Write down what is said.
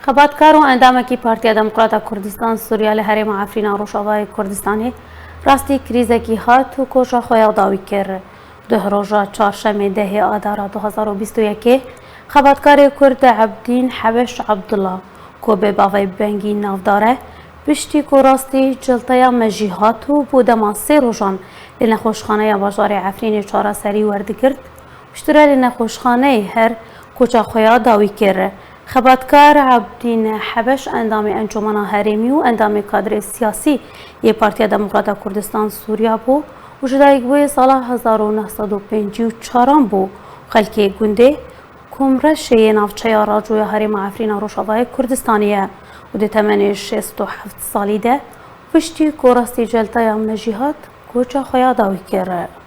خباتکار و اندامکی پارتیا دموکراتا کردستان سووریا لە هەرێما ئەفرینا ڕۆژاوای کوردستانی ڕاستی کریزێکی هات و کۆژە خۆیان داوی کرد. دهڕۆژە چوارشەمێ دەهێ ئادارا 2021 خەباتکارێ کورد عەبدین حەبەش عەبدوڵڵا کۆ بێ باڤای بەنگی ناودارە پشتی و ڕاستی جڵتەیە مەژی هات و بۆ دەما سێ ڕۆژان لە نەخۆشخانەیە باژارێ عەفرینێ چارەسەری وەردەگرت پشترە لە نەخۆشخانەی هەر کۆچە خۆیان داوی کرد. خباتکار عەبدین حەبەش ئەندامی ئەنجومەنا هەرێمی و ئەندامی کادرێ سیاسی یە پارتیا دەموکراتا کوردستان سووریا بوو و ژدایک بووە ساڵا 1954 بوو خەلکێ گوندێ کۆمرەشەیە ناوچەیە ڕاجۆیە هەرێما ئەفرینا ڕۆژاوای کوردستانیە و دەتەمەنێ 67 ساڵی دە پشتی کۆڕاستی جەلتەیە مەژی هات کۆچە خۆیان داوی کرد.